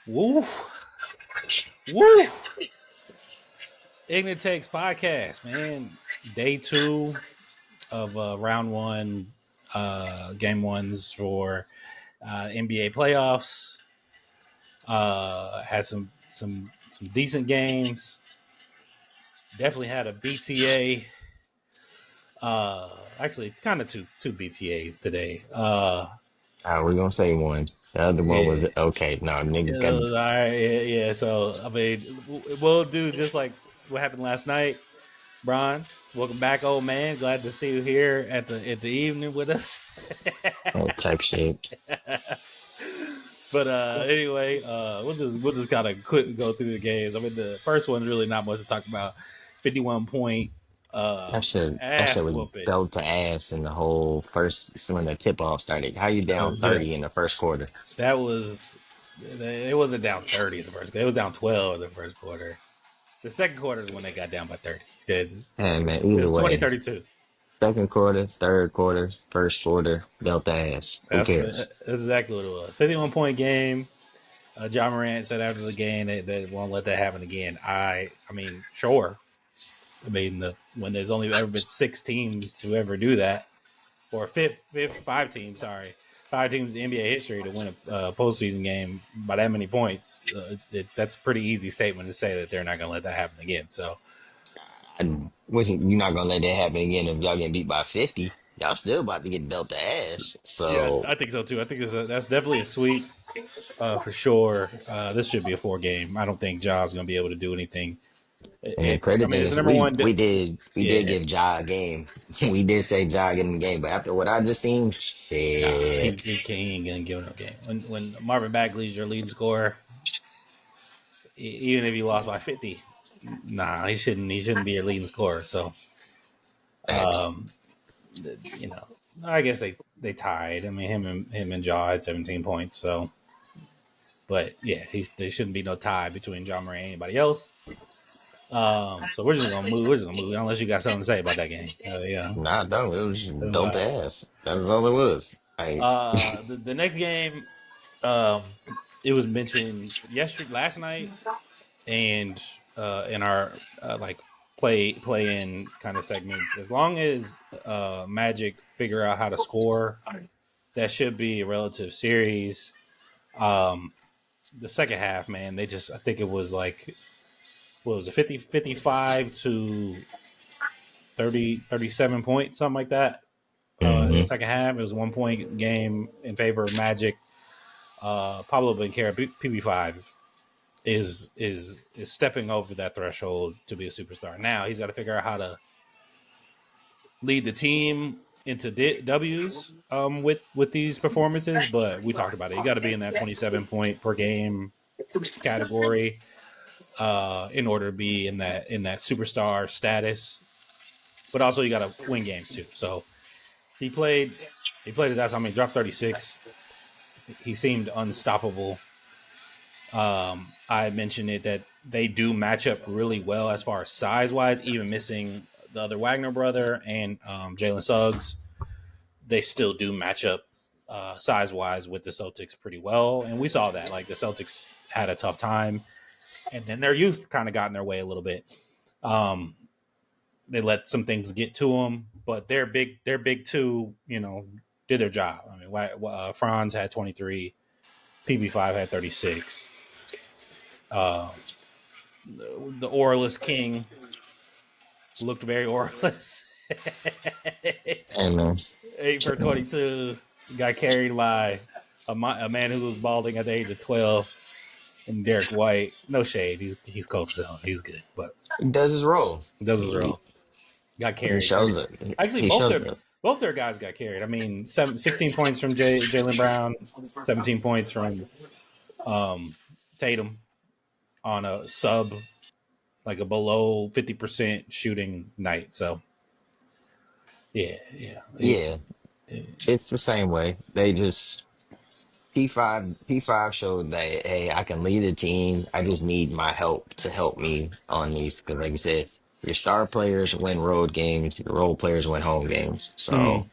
Woo, woo! Ignorant Takes podcast, man. Day two of round one, game ones for NBA playoffs. Had some decent games. Definitely had a BTA. Actually, kind of two BTAs today. We're gonna say one. The other one Yeah, was okay. No, niggas got. all right, yeah. So I mean, we'll do just like what happened last night. Brian, welcome back, old man. Glad to see you here at the evening with us. Type shit. But anyway, we'll just kind of quick go through the games. I mean, the first one's really not much to talk about. 51 point That shit ass was whooping. belt to ass in the whole first when the tip off started. How you Oh, down yeah. 30 in the first quarter? That was it wasn't down 30 in the first quarter. It was down 12 in the first quarter. The second quarter is when they got down by 30. It And man, it either was 20 way, 32. second quarter, third quarter, first quarter, belt to ass. Who That's cares? exactly what it was. 51 point game. John Morant said after the game that they won't let that happen again. I mean, sure. I mean, when there's only ever been six teams to ever do that, or five teams, sorry, five teams in NBA history to win a postseason game by that many points. That's a pretty easy statement to say that they're not going to let that happen again. So, I wasn't. You're not gonna let that happen again if y'all getting beat by 50. Y'all still about to get belt to ass. yeah, So I think so too. I think that's definitely a sweep for sure. This should be a four game. I don't think Ja's going to be able to do anything. and the I crazy mean, thing it's the is, number one. we did Yeah, give Ja a game. We did say Ja get him a game, but after what I just seen, nah, shit, he ain't gonna give him no game. When Marvin Bagley's your lead scorer, even if he lost by 50, nah, he shouldn't be your leading scorer. So, facts. um, I guess they tied. I mean, him and Jaw had 17 points. So, but yeah, there shouldn't be no tie between John Murray and anybody else. So we're just gonna move. We're just gonna move unless you got something to say about that game. Yeah. Nah, don't. It was just So, belt ass. That's all it was. Like, the next game, um, it was mentioned last night, and in our like play in kind of segments. As long as Magic figure out how to score, that should be a relative series. Um, the second half, man, they just I think it was like what was it 55 to 37 points, something like that. In the hmm second half, it was 1 point game in favor of Magic. Pablo Benquera, PB5 is stepping over that threshold to be a superstar. Now he's got to figure out how to lead the team into W's with these performances. But we talked about it. You got to be in that 27 point per game category in order to be in that superstar status. But also you got to win games too. So he played he played his ass off. I mean, he dropped 36. He seemed unstoppable. I mentioned it that they do match up really well as far as size wise, even missing the other Wagner brother and Jalen Suggs. They still do match up size wise with the Celtics pretty well. And we saw that. Like the Celtics had a tough time, and then their youth kind of got in their way a little bit. Um, they let some things get to them, but their big two, did their job. I mean, Franz had 23, PB5 had 36. Uh, the Oralist King looked very Oralist. And man, 8 for 22, got carried by a man who was balding at the age of 12, and Derek White. No shade, he's Coach Zone, he's good, but he does his role. he does his He, role. Got he carried. I shows mean, it. actually, He both shows their it. both their guys got carried. I mean, 16 points from Jalen Brown, 17 points from um, Tatum on a sub, like a below 50% shooting night. So yeah, yeah. Yeah, it's the same way. They just P5 showed that hey, I can lead a team. I just need my help to help me on these because, like you said, your star players win road games, your role players win home games. So Mhm.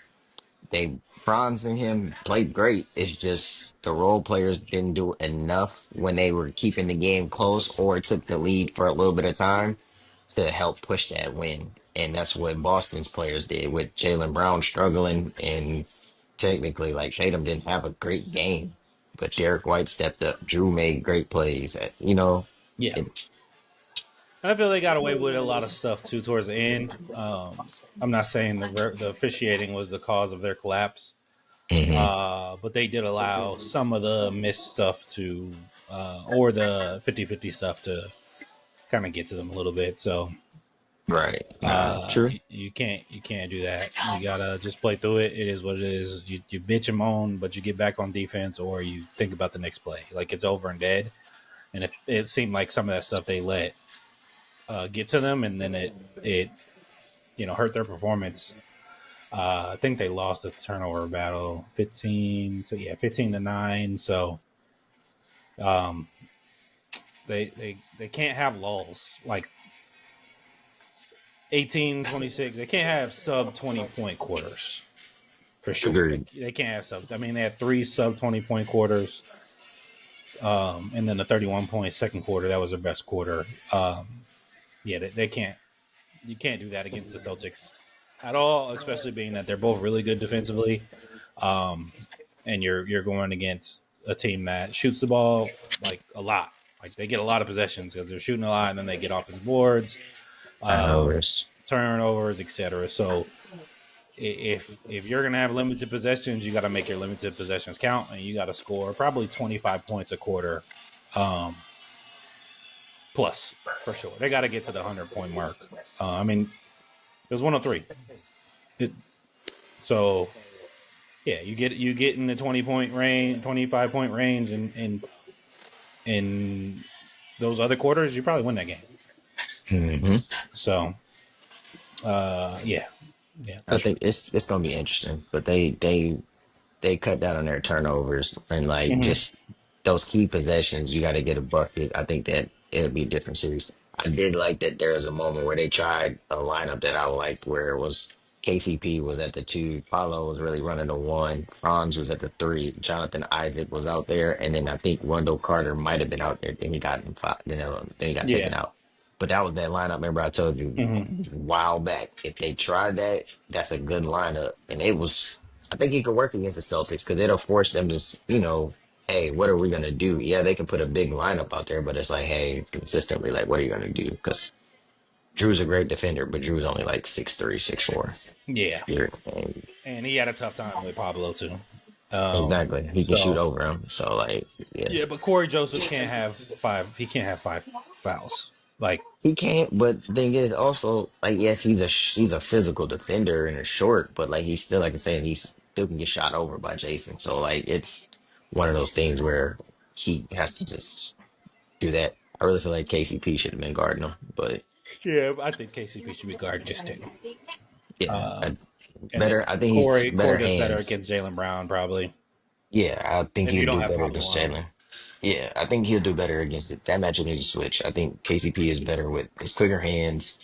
they Franz and him played great. It's just the role players didn't do enough when they were keeping the game close or took the lead for a little bit of time to help push that win. And that's what Boston's players did with Jaylen Brown struggling and technically like Tatum didn't have a great game. But Derek White stepped up. Drew made great plays. Yeah, It, I feel they got away with a lot of stuff too towards the end. I'm not saying the officiating was the cause of their collapse, mhm. but they did allow some of the missed stuff to, or the 50-50 stuff to kind of get to them a little bit. So Right. Nah, true. you can't do that. You gotta just play through it. It is what it is. You bitch and moan, but you get back on defense, or you think about the next play. Like it's over and dead. And it seemed like some of that stuff they let get to them, and then it hurt their performance. I think they lost the turnover battle 15. So yeah, 15-9. So um, they can't have lulls like 18-26. They can't have sub 20-point quarters for sure. Agreed. They can't have sub. I mean, they had 3 sub 20-point quarters, and then the 31-point second quarter. That was their best quarter. Yeah, they can't. You can't do that against the Celtics at all, especially being that they're both really good defensively. Um, and you're going against a team that shoots the ball like a lot. Like they get a lot of possessions because they're shooting a lot, and then they get off the boards, Turnovers. turnovers, etc. So if you're gonna have limited possessions, you got to make your limited possessions count, and you got to score probably 25 points a quarter, um, plus for sure. They got to get to the 100-point mark. I mean, it was 103. So yeah, you get in the 20-point range, 25-point range, and in those other quarters, you probably win that game. Hmm. So yeah, yeah, for I sure. think it's gonna be interesting, but they cut down on their turnovers and like Mm-hmm. just those key possessions. You got to get a bucket. I think that it'll be a different series. I did like that there was a moment where they tried a lineup that I liked, where it was KCP was at the two, Paulo was really running the one, Franz was at the three, Jonathan Isaac was out there, and then I think Wendell Carter might have been out there. Then he got then he got Yeah. taken out. But that was that lineup. Remember, I told you Mm-hmm. a while back. If they tried that, that's a good lineup, and it was. I think he could work against the Celtics because it'll force them to, hey, what are we gonna do? Yeah, they can put a big lineup out there, but it's like, hey, consistently, like, what are you gonna do? Because Drew's a great defender, but Drew's only like 6'3", 6'4". Yeah, Here, and and he had a tough time with Pablo too. Um, exactly, he can shoot so over him. So like, yeah, yeah, but Corey Joseph can't have 5. He can't have 5 fouls. Like he can't. But the thing is, also, like, yes, he's a physical defender and a short, but like he's still, like I said, he still can get shot over by Jason. So like, it's one of those things where he has to just do that. I really feel like KCP should have been guarding him, but yeah, I think KCP should be guarding just Tatum. yeah, And then better. I think he's Corey better does better hands. against Jalen Brown probably Yeah, I think if you he'll don't do have better Pablo against on him. Jalen. Yeah, I think he'll do better against it. That matchup needs to switch. I think KCP is better with his quicker hands,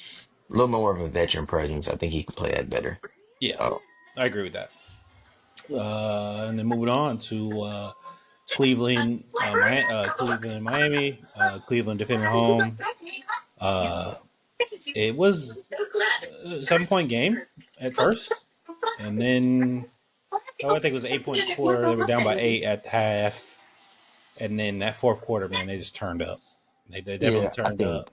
a little more of a veteran presence. I think he can play that better. Yeah, So, I agree with that. And then moving on to Cleveland, Cleveland, Miami. Cleveland defending home. Uh, it was a 7-point game at first, and then I think it was an 8-point quarter. They were down by 8 at half, and then that fourth quarter, man, they just turned up. They definitely yeah, turned up.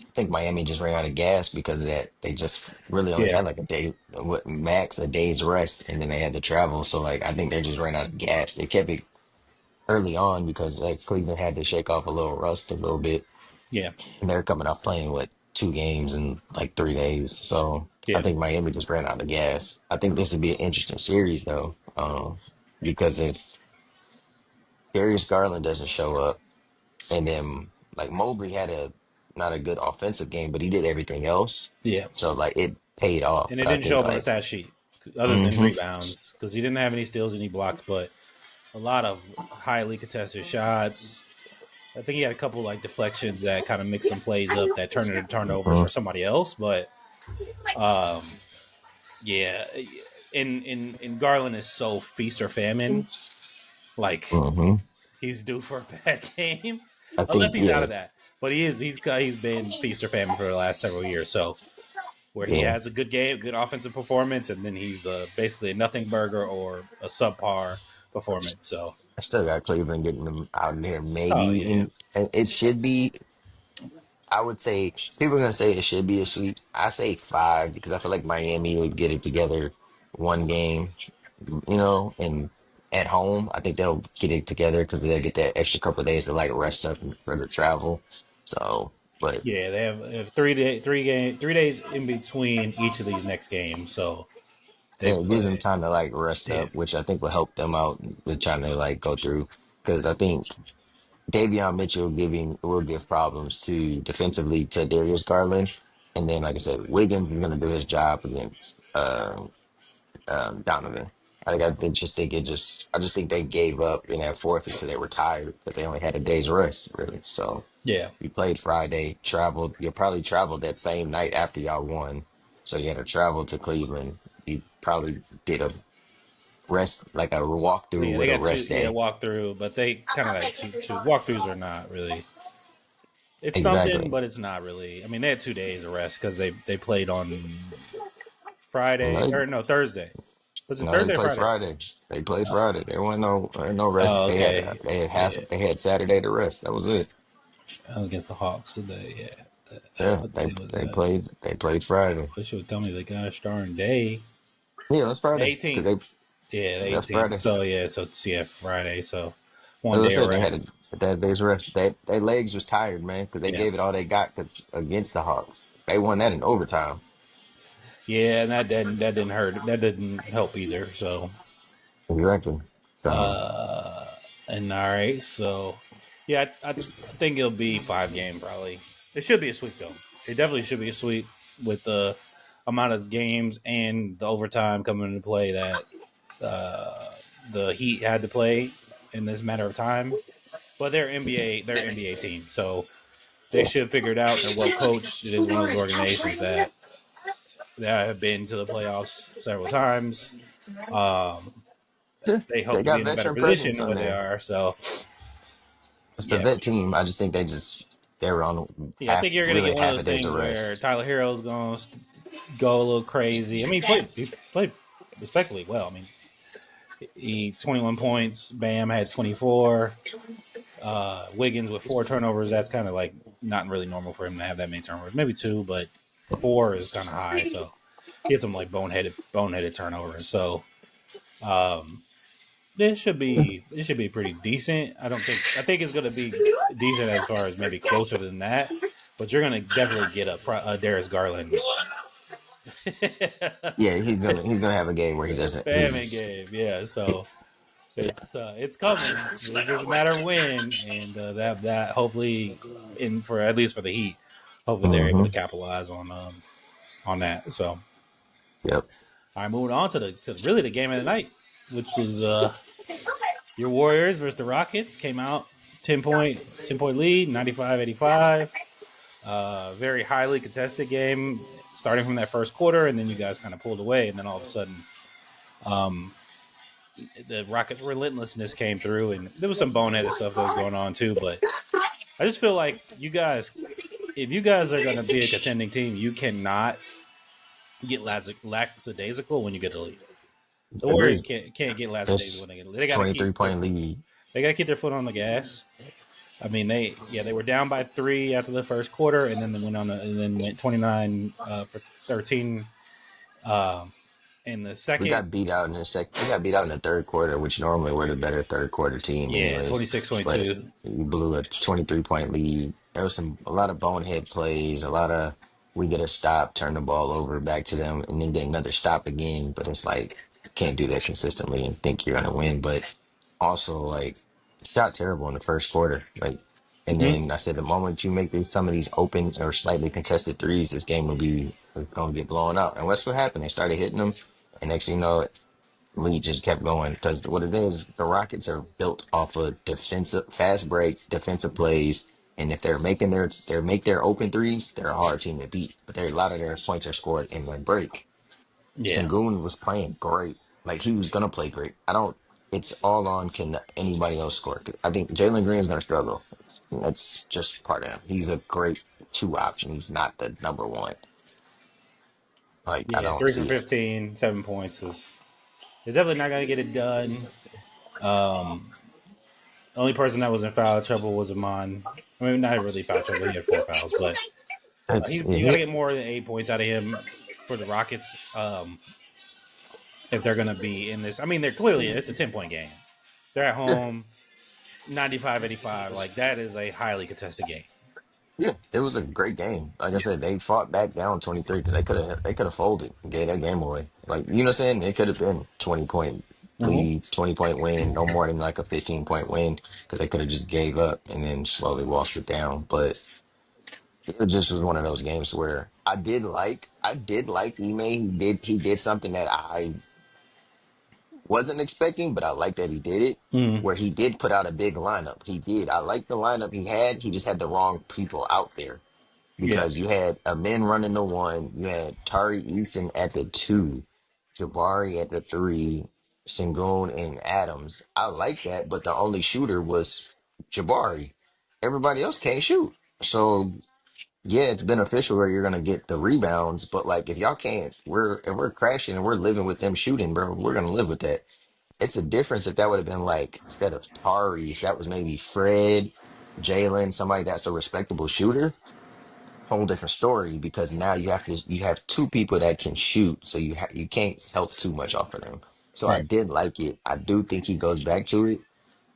I think Miami just ran out of gas because of that. They just really only Yeah, had like a day, what max a day's rest, and then they had to travel. So like, I think they just ran out of gas. They kept it early on because like Cleveland had to shake off a little rust a little bit. yeah, And they're coming off playing what 2 games in like 3 days. So I yeah, think Miami just ran out of gas. I think this would be an interesting series though, because if Darius Garland doesn't show up, and then like Mobley had a not a good offensive game, but he did everything else. yeah. So like it paid off. And it But I didn't show think up on the like, stat sheet other than hmm rebounds because he didn't have any steals, any blocks, but a lot of highly contested shots. I think he had a couple like deflections that kind of mixed some plays up that turned into turnovers for somebody else. But um, yeah, and Garland is so feast or famine. Like Hmm. he's due for a bad game, I unless think he's out yeah, of that. But he's been feast or famine for the last several years. So where he yeah. has a good game, good offensive performance, and then he's basically a nothing burger or a subpar performance. So I still got Cleveland getting them out there, maybe oh yeah, even. And it should be. I would say people are gonna say it should be a sweep. I say five because I feel like Miami would get it together one game, and at home I think they'll get it together because they'll get that extra couple of days to like rest up and for the travel. So, but yeah, they have 3 days in between each of these next games. So they yeah, it gives them play time to like rest yeah. up, which I think will help them out with trying to like go through. Because I think Davion Mitchell giving will give problems to defensively to Darius Garland, and then like I said, Wiggins is going to do his job against Donovan. I just think they gave up in that fourth because they were tired because they only had a day's rest really. So Yeah, you played Friday, traveled. You probably traveled that same night after y'all won, so you had to travel to Cleveland. You probably did a rest like a walkthrough yeah, they with a got two rest day. walk through, but they kind of like two walkthroughs are not really. It's something, Exactly. but it's not really. I mean, they had 2 days of rest because they played on Friday No, or no Thursday. Was it no, they Thursday or played Friday? Friday. They played Friday. There wasn't no rest. Oh, okay. Yeah, They had Saturday to rest. That was it. I was against the Hawks. Who they? Yeah, Yeah, what day was that? they played Friday. Wish you would tell me the guy starting day. Yeah, that's The Friday because 18th. they Yeah, the that's 18th. Friday. So yeah, so it's yeah Friday. So As one I day of said, they had rest. that day's rest. Their legs was tired, man, because they Yeah, gave it all they got against the Hawks. They won that in overtime. yeah, and that didn't hurt. That didn't help either. So Exactly. So and all right, so yeah, I think it'll be 5 game probably. It should be a sweep though. It definitely should be a sweep with the amount of games and the overtime coming into play that the Heat had to play in this matter of time. But they're NBA team, so they should figure it out. They're well coached. It is one of those organizations that have been to the playoffs several times. Um, yeah, they they hope to be got in a better veteran position presence than on what they there. are. So It's a yeah, for vet sure. team. I just think they were on Yeah, I think you're gonna really get one of half those a day's things of where rest. Tyler Hero's gonna go a little crazy. I mean, he played respectfully well. I mean, he 21 points. Bam had 24. Wiggins with 4 turnovers. That's kind of like not really normal for him to have that many turnovers. Maybe two, but 4 is kind of high. So he had some like boneheaded turnovers. So um, it should be pretty decent. I think it's going to be decent as far as maybe closer than that. But you're going to definitely get a Darius Garland Yeah, he's gonna have a game where he doesn't. Batman He's game. Yeah, so yeah. it's coming. It's just a matter of when, and that hopefully in for at least for the Heat, hopefully they're able Hmm. to capitalize on that. So, all Yep. right, moving on to really the game of the night, which was your Warriors versus the Rockets. Came out 10 point lead, 95-85. Very highly contested game, starting from that first quarter, and then you guys kind of pulled away, and then all of a sudden, um, the Rockets' relentlessness came through, and there was some boneheaded stuff that was going on too. But I just feel like if you guys are going to be a contending team, you cannot get lackadaisical when you get a lead. The Warriors Agreed. can't get lackadaisical It's when they get a lead. They got to 23 keep their point lead. foot on the gas. I mean, they were down by 3 after the first quarter, and then they went 29 for 13 um, in the We second. got beat out in the We got beat out in the third quarter, which normally we're the better third quarter team, Yeah, anyways. 26-22. But we blew a 23 point lead. There was a lot of bonehead plays, a lot of we get a stop, turn the ball over back to them, and then get another stop again. But it's like you can't do that consistently and think you're gonna win. But also like shot terrible in the first quarter, like. And Mm-hmm. then I said, the moment you make some of these open or slightly contested threes, this game will be going to get blown out. And that's what happened. They started hitting them. And next thing you know, lead just kept going because what it is, the Rockets are built off of defensive, fast break, defensive plays, and if they're making their open threes, they're a hard team to beat. But there a lot of their points are scored in one break. Yeah, Sengun was playing great. Like he was gonna play great. I don't. It's all on can anybody else score? 'Cause I think Jalen Green is gonna struggle. That's just part of him. He's a great two option. He's not the number one. Like I yeah. don't Three for see it. 15, 7 points is definitely not going to get it done. Um, only person that was in foul trouble was Amon. I mean, not really foul trouble. He had 4 fouls, but It's you got to get more than 8 points out of him for the Rockets if they're going to be in this. I mean, they're clearly it's a 10 point game. They're at yeah, home, 95-85. Like that is a highly contested game. yeah. It was a great game. Like I Yeah. said, they fought back down 23 because they could have folded, and gave that game away. Like you know what I'm saying? It could have been 20 point Mm-hmm. lead, 20 point win, no more than like a 15 point win because they could have just gave up and then slowly walked it down. But it just was one of those games where I did like Ime. He did something that I wasn't expecting, but I like that he did it. Mm-hmm. Where he did put out a big lineup. He did. I like the lineup he had. He just had the wrong people out there Yeah. because you had a men running the one, you had Tari Eason at the two, Jabari at the three, Sengun and Adams. I like that, but the only shooter was Jabari. Everybody else can't shoot. So yeah, it's beneficial where you're gonna get the rebounds, but like if y'all can't, if we're crashing and we're living with them shooting, bro, we're gonna live with that. It's a difference if that would have been like instead of Tari, if that was maybe Fred, Jalen, somebody that's a respectable shooter, whole different story because now you have two people that can shoot, so you can't help too much off of them. So I Right. did like it. I do think he goes back to it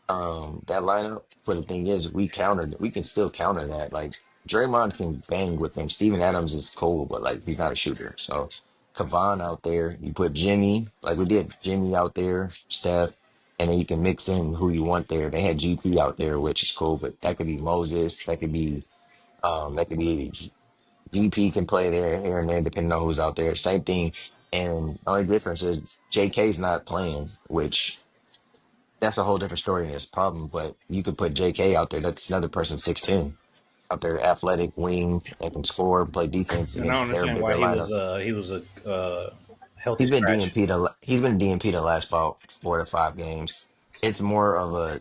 that lineup. For the thing is, we can still counter that. Like Draymond can bang with him. Steven Adams is cool, but like he's not a shooter. So Kavan out there, you put Jimmy, like we did Jimmy out there, Steph, and then you can mix in who you want there. They had GP out there, which is cool, but that could be Moses, that could be GP can play there here and there depending on who's out there. Same thing. And the only difference is JK's not playing, which that's a whole different story and it's a problem. But you could put JK out there. That's another person, 6'10", out there, athletic wing that can score, play defense And I don't against their understand why bigger lineup. he was a healthy He's been scratch. DNP to he's been DNP the last about 4 to 5 games. It's more of a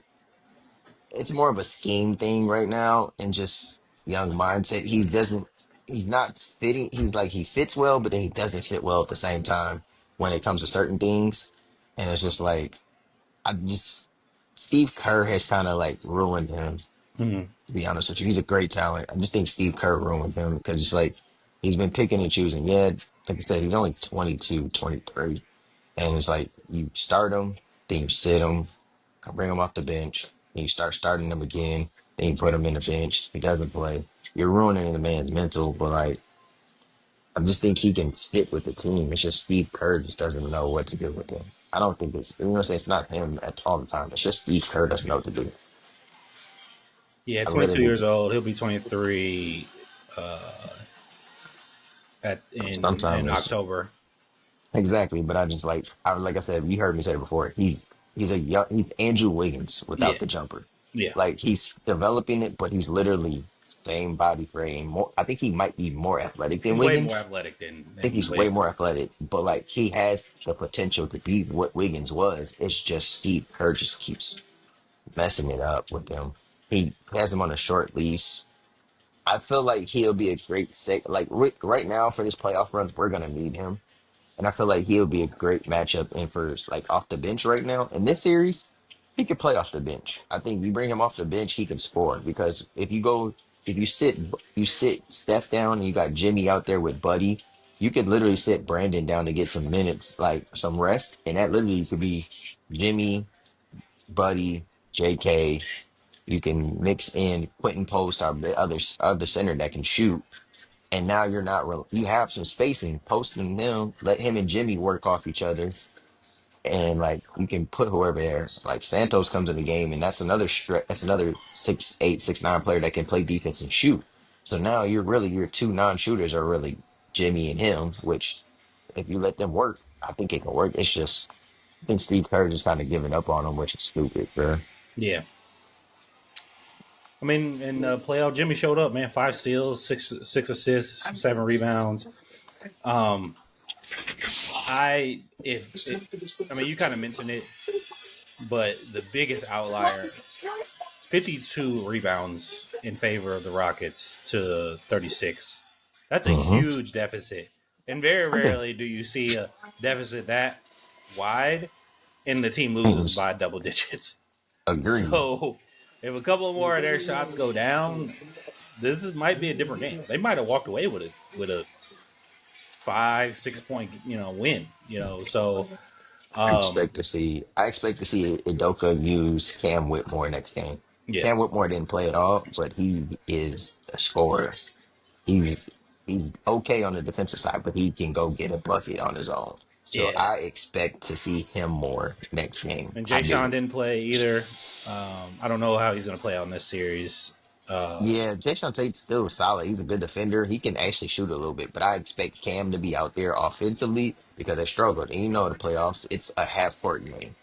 it's more of a scheme thing right now and just young mindset. He's not fitting. He's like he fits well, but then he doesn't fit well at the same time when it comes to certain things. And it's just like I just Steve Kerr has kind of like ruined him. Mm-hmm. To be honest with you, he's a great talent. I just think Steve Kerr ruined him because it's like he's been picking and choosing. Yeah, like I said, he's only 22, 23, and it's like you start him, then you sit him, bring him off the bench, then you start starting him again, then you put him in the bench. He doesn't play. You're ruining the man's mental, but like I just think he can fit with the team. It's just Steve Kerr just doesn't know what to do with him. I don't think it's it's not him at all the time. It's just Steve Kerr doesn't know what to do. Yeah, I 22 literally years old. He'll be 23 at in sometimes October. exactly, but I just like I said, you heard me say it before. He's Andrew Wiggins Yeah, without the jumper. yeah. Like he's developing it, but he's literally same body frame. More, I think he might be more athletic than He's way more Wiggins. athletic I think than he's way Wiggins. more athletic, but like he has the potential to be what Wiggins was. It's just Steve Kerr just keeps messing it up with him. He has him on a short leash. I feel like he'll be a great like right now for this playoff run, we're gonna need him. And I feel like he'll be a great matchup in for like off the bench right now. In this series, he could play off the bench. I think you bring him off the bench, he can score. Because if you sit Steph down and you got Jimmy out there with Buddy, you could literally sit Brandon down to get some minutes, like some rest. And that literally could be Jimmy, Buddy, JK. You can mix in Quentin Post, our other center that can shoot, and now you're not real. You have some spacing, posting them, let him and Jimmy work off each other, and like you can put whoever there. Like Santos comes in the game, and that's another 6'8", 6'9" player that can play defense and shoot. So now your two non-shooters are really Jimmy and him. Which if you let them work, I think it can work. It's just I think Steve Kerr just kind of giving up on him, which is stupid, bro. Yeah, I mean, in the playoff, Jimmy showed up, man. 5 steals, six assists, 7 rebounds. Um, I if it, I mean, you kind of mentioned it, but the biggest outlier, 52 rebounds in favor of the Rockets to 36. That's a Hmm. huge deficit. And very I think rarely do you see a deficit that wide and the team loses things by double digits. agree. So if a couple more of their shots go down, might be a different game. They might have walked away with a 5 6 point win. So um I expect to see Idoka use Cam Whitmore next game. yeah, Cam Whitmore didn't play at all, but he is a scorer. He's he's okay on the defensive side, but he can go get a bucket on his own. So yeah. I expect to see him more next game. And I Jay Sean do. didn't play either. I don't know how he's going to play on this series. Yeah, Jason Tate's still solid. He's a good defender. He can actually shoot a little bit, but I expect Cam to be out there offensively because they struggled. And you know, the playoffs, it's a half court game.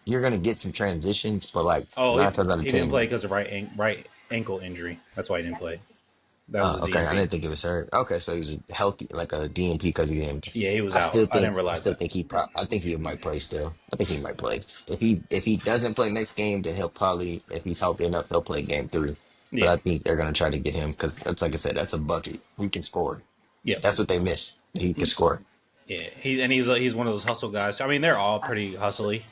You're gonna get some transitions, but like Oh, nine times out of he didn't play ten, because of right ankle injury. That's why he didn't play. That was his okay, I DMP. didn't think it was hurt. Okay, so he's healthy, like a DNP because he didn't. Yeah, he was out. I didn't I realize still that. think I think he might play still. I think he might play. If he doesn't play next game, then he'll probably, if he's healthy enough, he'll play game three. But Yeah, I think they're gonna try to get him because that's like I said, that's a bucket. He can score. yeah, That's what they missed. He can score. yeah. He's one of those hustle guys. I mean, they're all pretty hustly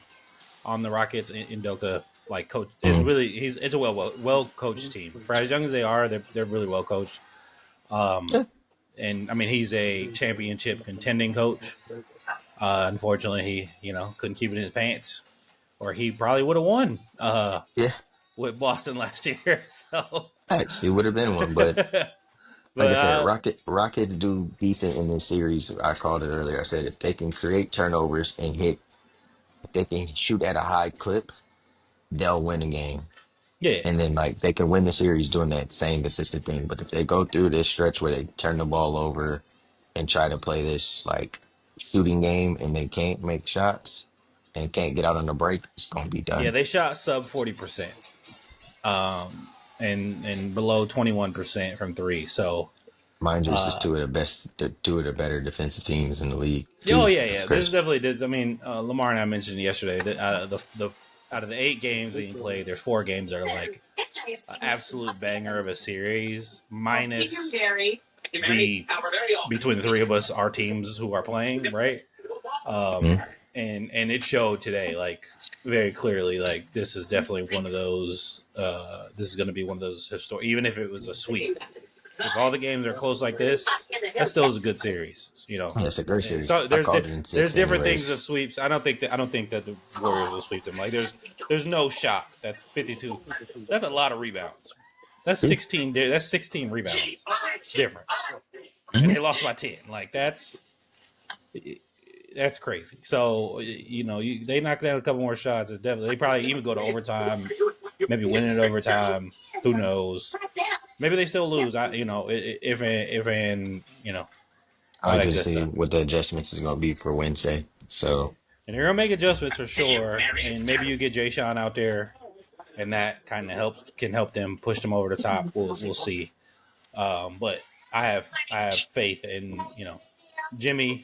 on the Rockets. In Doka, like coach, is Mm. really it's a well coached team. For as young as they are, they're really well coached. Yeah, And I mean, he's a championship contending coach. Unfortunately, he couldn't keep it in his pants, or he probably would have won yeah. with Boston last year. So, Actually, it would have been one, but but like I said, Rockets do decent in this series. I called it earlier. I said if they can create turnovers and if they can shoot at a high clip, they'll win a game. yeah, And then like they can win the series doing that same consistent thing. But if they go through this stretch where they turn the ball over and try to play this like shooting game and they can't make shots and can't get out on the break, it's gonna be yeah, done. they shot sub 40%, and below 21% from three. So, Mind you, this is two of the better defensive teams in the league oh too. yeah, That's yeah, this crazy. definitely did. I mean, Lamar and I mentioned yesterday that out of the 8 games being played, there's 4 games that are like an absolute banger of a series, minus the between the three of us, our teams who are playing, right? Mhm. And it showed today, like very clearly, like this is definitely one of those. This is going to be one of those historic. Even if it was a sweep, if all the games are close like this, that still is a good series. Yeah, it's a great series. So I called it in there's six different things of anyways. sweeps. I don't think that the Warriors will sweep them. Like there's no shot that 52. That's a lot of rebounds. That's Yeah. 16. That's 16 rebounds difference, and Mhm. they lost by 10. Like that's crazy. So they knock down a couple more shots. It's definitely they probably even go to overtime, maybe win it overtime. Who knows? Maybe they still lose. If and all I'll that just good see stuff. what the adjustments is gonna be for Wednesday. So And they're gonna make adjustments for sure. And maybe you get Jay Sean out there, and that kind of can help them push them over the top. We'll see. But I have faith in Jimmy.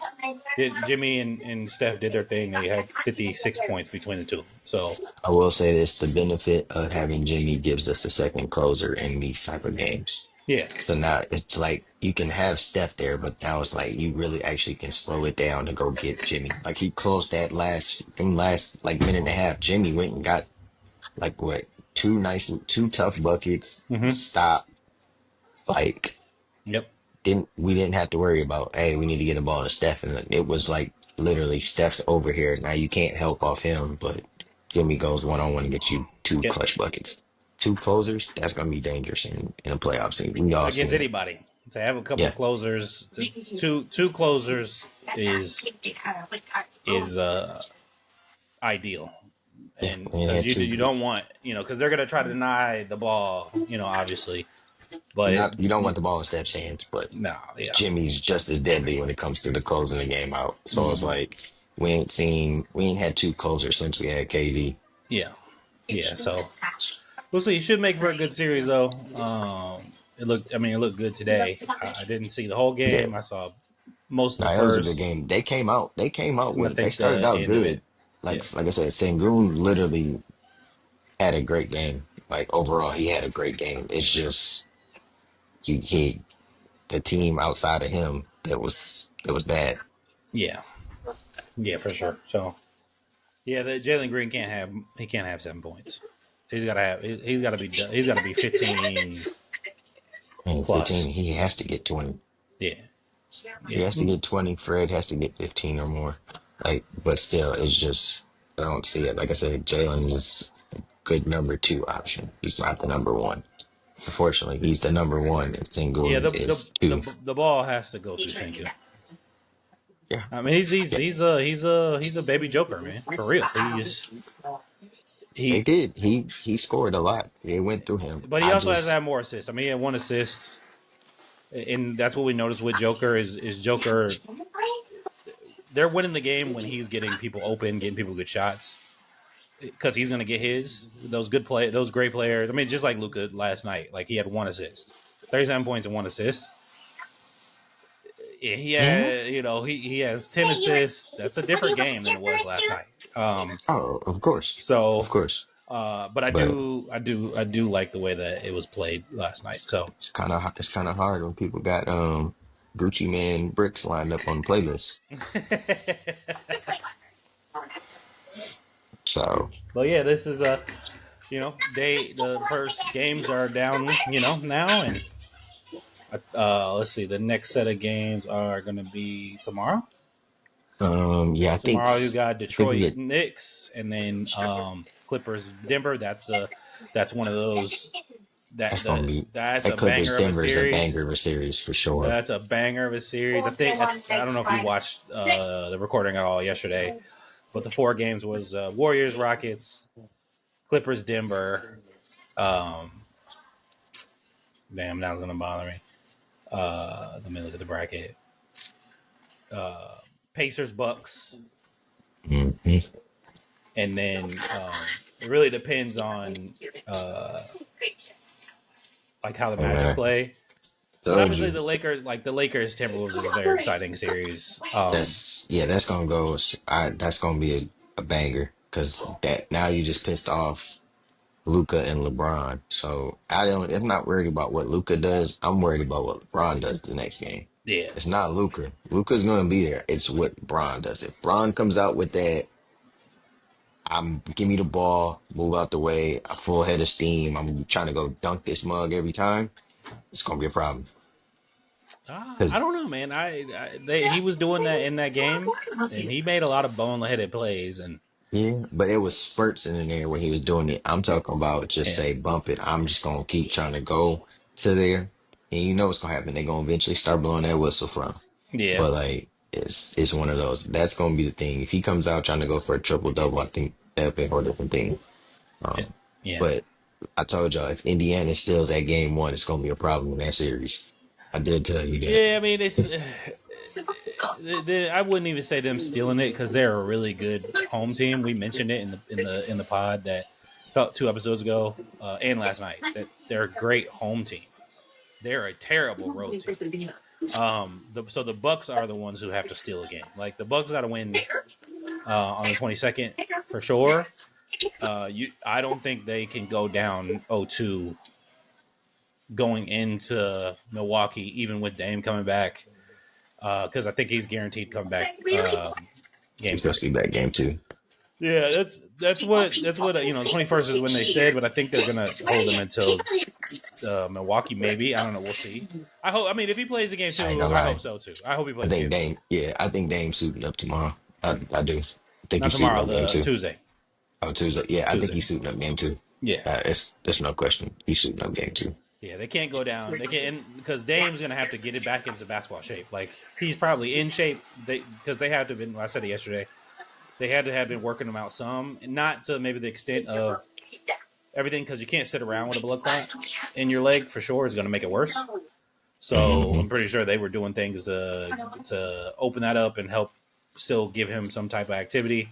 Jimmy and Steph did their thing. They had 56 points between the two. So I will say this: the benefit of having Jimmy gives us a second closer in these type of games. yeah, So now it's like you can have Steph there, but now it's like you really actually can slow it down to go get Jimmy. Like he closed that last like minute and a half. Jimmy went and got like what two tough buckets. mm-hmm. Stop. Like Yep, we didn't have to worry about, hey, we need to get a ball to Steph, and it was like literally Steph's over here. Now you can't help off him, but Jimmy goes one on one and gets you two yep. clutch buckets. Two closers, that's gonna be dangerous in a playoff scene. We all Against seen it. anybody to have a couple Yeah. closers, two closers is ideal. Yeah. And And he because had you two. don't want because they're gonna try to deny the ball, obviously, but Not you don't want the ball in Steph's hands, but no, yeah, Jimmy's just as deadly when it comes to the closing the game out. So it's hmm like we ain't had two closers since we had KD. yeah, yeah. So we'll see. It should make for a good series, though. It looked good today. I didn't see the whole Yeah. game. I saw most of the Nah, it was a good first, game. They came out. They came out and I with. They think started the out end of it. good. Yeah, Like I said, Sengun literally had a great game. Like overall, he had a great game. It's just he the team outside of him that was bad. yeah, yeah, for sure. So yeah, the Jalen Green can't have 7 points. He's got to be done. He's got to be 15 And 15, plus. he has to get 20. Yeah, He yeah, has to get 20. Fred has to get 15 or more. Like, but still, it's just I don't see it. Like I said, Jalen is a good number two option. He's not the number one. Unfortunately, he's the number one, and yeah. Sengun is two. The ball has to go through Senku. Yeah, I mean, yeah. he's a baby Joker, man, for real. They He, did. He scored a lot. It went through him. but he I also has to just have more assists. I mean, he had 1 assist, and that's what we noticed with Joker is Joker. They're winning the game when he's getting people open, getting people good shots because he's going to get those great players. I mean, just like Luka last night, like he had 1 assist, 37 points and 1 assist. Yeah, he yeah. had, he has 10 assists. That's a different game than it was last night. Oh, of So, course. but But I do like the way that it was played last night. So, it's kind of hard when people got Gucci Man bricks lined up on the playlist. So but yeah, this is the first games are down, now, and let's see, the next set of games are going to be tomorrow. yeah, Tomorrow you got I think we Detroit get Knicks, and then Clippers Denver. That's one of those that's gonna be that's that a Clippers banger of a Denver is a series. banger of a series for sure. That's a banger of a series. I don't know if you watched the recording at all yesterday, but the 4 games was Warriors Rockets, Clippers Denver. Um, Damn, now it's gonna bother me. Let me look at the bracket. Pacers Bucks, Hmm. and then it really depends on like how the And Magic play. But told obviously you the Lakers Timberwolves is a very exciting series. that's gonna go. That's gonna be a banger because that now you just pissed off Luca and LeBron. So I'm not worried about what Luca does. I'm worried about what LeBron does the next game. Yeah, It's not Luca. Luca's gonna be there. It's what Bron does. If Bron comes out with that, give me the ball, move out the way, a full head of steam. I'm trying to go dunk this mug every time. It's gonna be a problem. I Cause don't know, man. He was doing that in that game, and he made a lot of boneheaded plays, and yeah, but it was spurts in there when he was doing it. I'm talking about just yeah, say bump it. I'm just gonna keep trying to go to there, and you know what's gonna happen. They're gonna eventually start blowing that whistle from. yeah, But like it's one of those. That's gonna be the thing. If he comes out trying to go for a triple double, I think that'll be a whole different thing. yeah, Um, yeah. but I told y'all if Indiana steals that game one, it's gonna be a problem in that series. I did tell you that. Yeah, I mean, I wouldn't even say them stealing it because they're a really good home team. We mentioned it in the pod that felt 2 episodes ago and last night that they're a great home team. They're a terrible road team. So the Bucks are the ones who have to steal a game. Like the Bucks got to win on the 22nd for sure. I don't think they can go down 0-2 going into Milwaukee, even with Dame coming back, because I think he's guaranteed come back game He's supposed 3. to be back game two. Yeah, that's what the 21st is when they said, but I think they're gonna hold him until Milwaukee. Maybe I don't know. We'll see. I hope. I mean, if he plays the game I ain't 2, gonna I hope lie. so too. I hope he I plays the think game 2. Dame. Yeah, I think Dame's suiting up tomorrow. I do. I think Not he's suiting tomorrow, up game the two. Tuesday. Oh, Tuesday. Yeah, I think Tuesday. he's suiting up game two. Yeah, It's there's no question. He's suiting up game two. yeah. They can't go down. They can't because Dame's gonna have to get it back into basketball shape. Like he's probably in shape. Because they have to have been. I said it yesterday. They had to have been working him out some, and not to maybe the extent of everything because you can't sit around with a blood clot in your leg for sure is going to make it worse. So Hmm. I'm pretty sure they were doing things to open that up and help still give him some type of activity.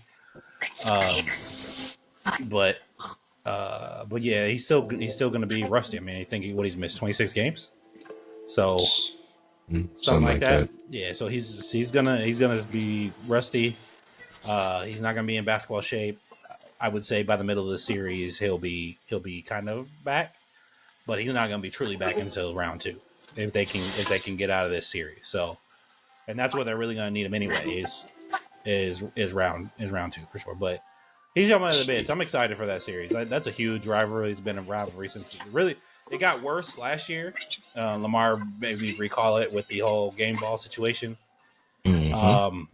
Um, but but yeah, he's still going to be rusty. I mean, I think he's missed 26 games. So something Something like like that. that. Yeah, so he's gonna be rusty. He's not gonna be in basketball shape. I would say by the middle of the series he'll be kind of back, but he's not gonna be truly back until round two if they can get out of this series. So, and that's what they're really gonna need him anyway. Is round two for sure. But he's jumping at the bits. I'm excited for that series. That's a huge rivalry. It's been a rivalry since really it got worse last year. Lamar made me recall it with the whole game ball situation. Mm-hmm. Um,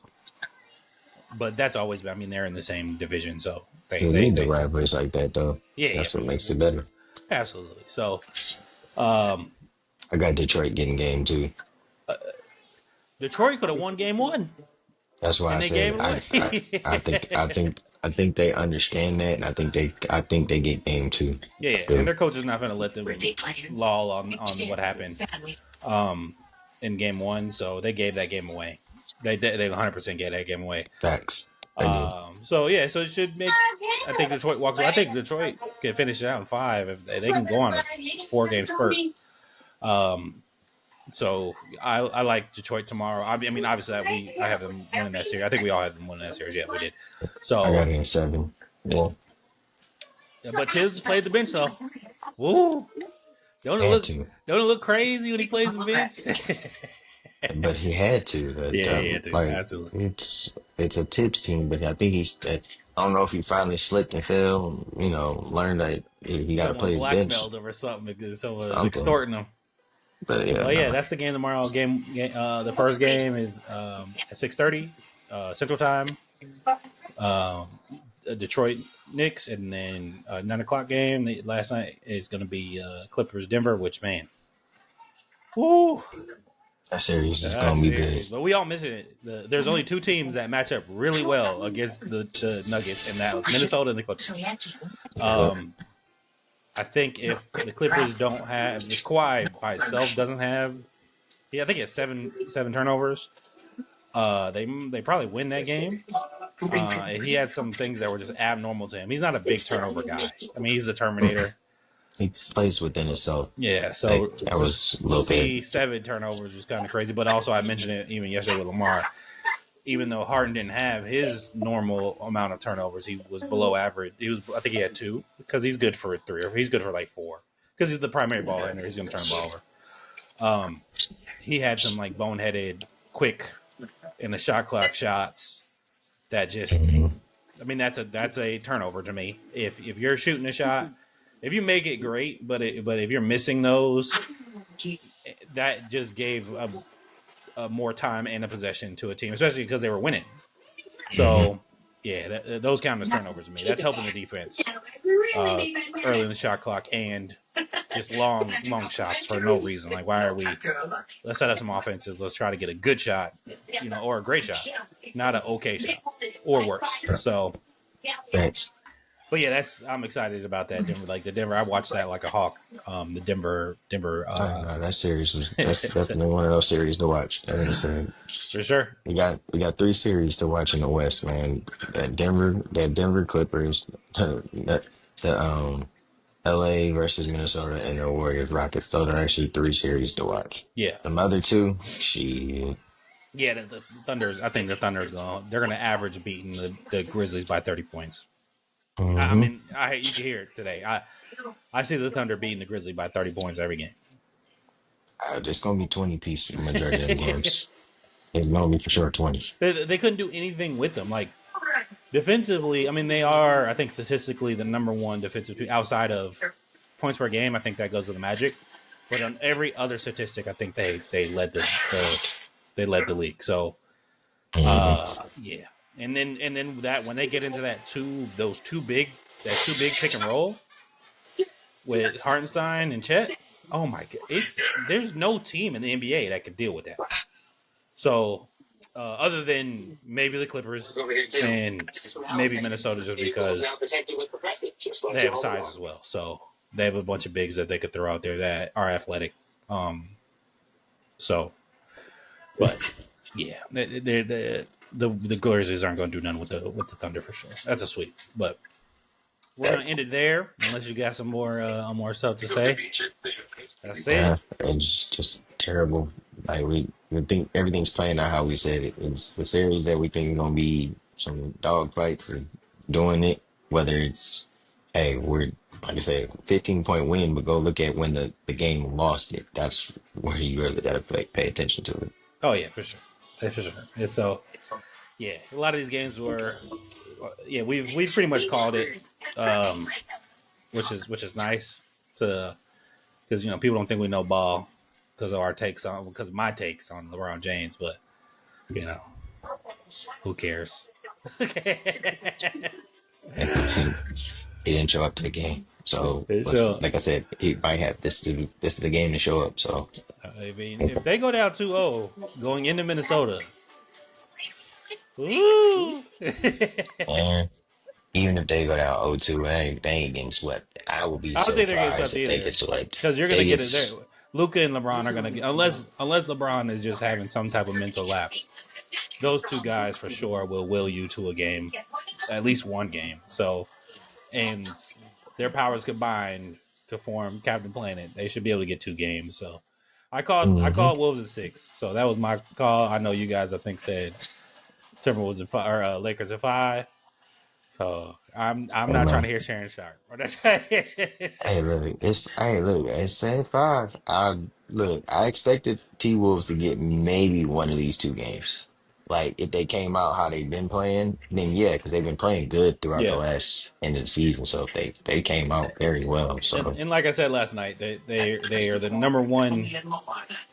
but that's always been. I mean, they're in the same division, so they You they need the they rivalries like that though. yeah, That's for what sure, makes it better. absolutely. So um, I got Detroit getting game two. Detroit could have won game one, That's why I and they gave said it I think I away. think I think they understand that, and I think they get game two. Yeah, I yeah, and do. their coach is not going to let them loll on what happened um, in game one, so they gave that game away. They 100% gave that game away. Facts. They did. So yeah, so it should make. I think Detroit walks. I think Detroit can finish it out in five if they can go on a 4 game spurt. Um, so I like Detroit tomorrow. I mean, obviously I have them winning that series. I think we all have them winning that series. Yeah, we did. I got So, it in seven. Well, but Tibbs played the bench though. Woo! Don't it had look to, don't it look crazy when he plays the bench? but he had to. Yeah, That yeah, dude, like absolutely. it's a tips team, but I think he's. I don't know if he finally slipped and fell. Learned that he got to Someone play his bench. blackmailed him or something because someone was Something. extorting him. But yeah, But yeah, no. that's the game tomorrow. The first game is at 6:30 Central Time. Um, Detroit Knicks, and then 9 o'clock game last night is going to be Clippers Denver. Which man, woo, That series is that gonna be good. series. But we all mentioned it. There's only two teams that match up really well against the Nuggets, and that was Minnesota and the Clippers. Yep. Um, I think if the Clippers don't have if Kawhi by itself doesn't have, yeah, I think he has seven turnovers. They probably win that game. He had some things that were just abnormal to him. He's not a big turnover guy. I mean, he's the Terminator. He plays within himself. Yeah, Like so I was a to little bit. see 7 turnovers was kind of crazy. But also, I mentioned it even yesterday with Lamar. Even though Harden didn't have his normal amount of turnovers, he was below average. I think he had 2 because he's good for 3 or he's good for like 4 because he's the primary ball handler. He's going to turn the ball over. He had some like boneheaded, quick in the shot clock shots that just. Mhm. I mean, that's a turnover to me. If you're shooting a shot, if you make it great, but if you're missing those, that just gave a more time and a possession to a team, especially because they were winning. Mhm. So yeah, those count as turnovers to me. That's helping the defense uh, early in the shot clock and just long shots for no reason. Like why are we? Let's set up some offenses. Let's try to get a good shot, or a great shot, not an okay shot or worse. So, Facts. but yeah, I'm excited about that Denver. Like the Denver, I watched that like a hawk. The Denver, No, that series was that's definitely one of those series to watch. That is for sure. we got 3 series to watch in the West, man. That Denver Clippers, the LA versus Minnesota, and the Warriors Rockets. Those are actually 3 series to watch. Yeah, The other two, she. yeah. The Thunder's. I think the Thunder's going. They're going to average beating the Grizzlies by 30 points. I Mm-hmm. mean, you can hear it today. I see the Thunder beating the Grizzlies by 30 points every game. It's gonna be 20 piece for the majority of the games. It's gonna be for sure 20. They couldn't do anything with them. Like defensively, I mean, they are, I think, statistically the number one defensive team outside of points per game. I think that goes to the Magic. But on every other statistic, I think they led they led the league. So Mm-hmm. yeah, and then that when they get into that two big pick and roll with Hartenstein and Chet, oh my god, there's no team in the NBA that could deal with that. So other than maybe the Clippers and maybe Minnesota, just because they have size as well. So they have a bunch of bigs that they could throw out there that are athletic. So, but yeah, the Grizzlies aren't going to do nothing with the Thunder for sure. That's a sweep. But we're going to end it there, unless you got some more stuff to say. That's Yeah, it. it's just terrible. Like we think everything's playing out how we said it. It's the series that we think is gonna be some dog fights and doing it. Whether it's hey, we're like I said, 15-point win, but go look at when the game lost it. That's where you really gotta pay attention to it. Oh yeah, for sure, for sure. And so yeah, a lot of these games were yeah we've pretty much called it, which is nice to because people don't think we know ball because of our takes on because of my takes on LeBron James, but you know who cares? And he didn't show up to the game. So, So like I said, he might have this is the game to show up. So, I mean, if they go down 2-0 going into Minnesota, ooh. and even if they go down 0-2, they ain't getting swept. I would be I don't think they're getting surprised swept if they get either swept. because you're gonna They get get it there. Luca and LeBron are gonna get unless LeBron is just having some type of mental lapse. Those two guys for sure will you to a game, at least one game. So and their powers combined to form Captain Planet, they should be able to get 2 games. So I hmm called Wolves at 6. So that was my call. I know you guys I think said Timberwolves at 5 or Lakers at 5. So I'm Hey not trying to man, hear Sharon Sharp. hey look, it's said 5. I expected T Wolves to get maybe one of these 2 games. Like if they came out how they've been playing, then yeah, because they've been playing good throughout the Yeah. last end of the season. So if they came out very well. So And like I said last night, they are the number one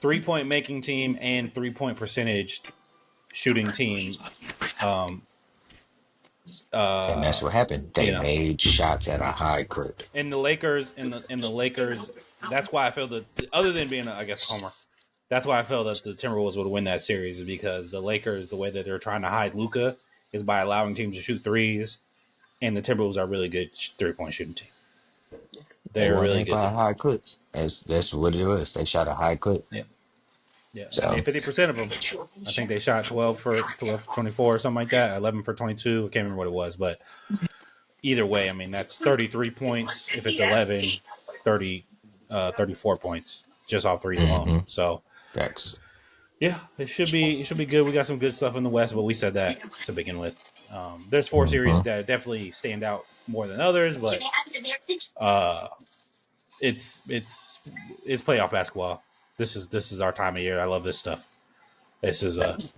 3-point making team and 3-point percentage shooting team. Um, and that's uh, what happened. you They know, made shots at a high clip. and the Lakers in the Lakers. That's why I feel that other than being I guess a homer, that's why I felt that the Timberwolves would win that series is because the Lakers, the way that they're trying to hide Luca is by allowing teams to shoot threes, and the Timberwolves are a really good 3-point shooting team. They They're a won really it good by a team. high clip. That's what it was. They shot a high clip. Yeah, yeah. I So mean, 50% of them. I think they shot 12 for 24 or something like that. 11 for 22. I can't remember what it was, but either way, I mean that's 33 points. If it's 11, 30, 34 points just off threes alone. hmm So that's yeah, it should be good. We got some good stuff in the West, but we said that to begin with. There's 4 series hmm that definitely stand out more than others, but uh, it's it's it's playoff basketball. This is our time of year. I love this stuff. This is that's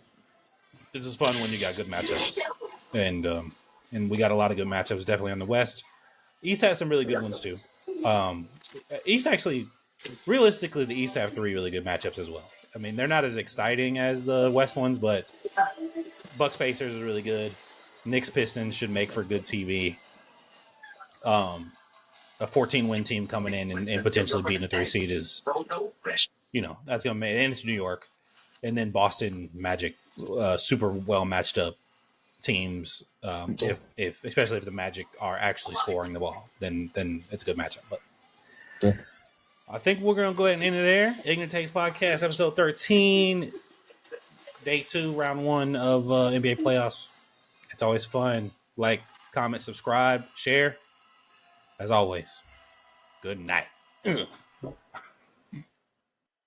this is fun when you got good matchups, and we got a lot of good matchups definitely on the West. East has some really good ones too. Um, East actually, realistically, the East have 3 really good matchups as well. I mean, they're not as exciting as the West ones, but Bucks Pacers is really good. Knicks Pistons should make for good TV. Um, a 14-win team coming in and potentially beating a 3 seed is, that's gonna make, and it's New York, and then Boston Magic, super well matched up teams. If especially if the Magic are actually scoring the ball, then it's a good matchup. But yeah. I think we're gonna go ahead and end it there. Ignorant Takes Podcast, episode 13, day 2, round 1 of NBA playoffs. It's always fun. Like, comment, subscribe, share. As always, good night.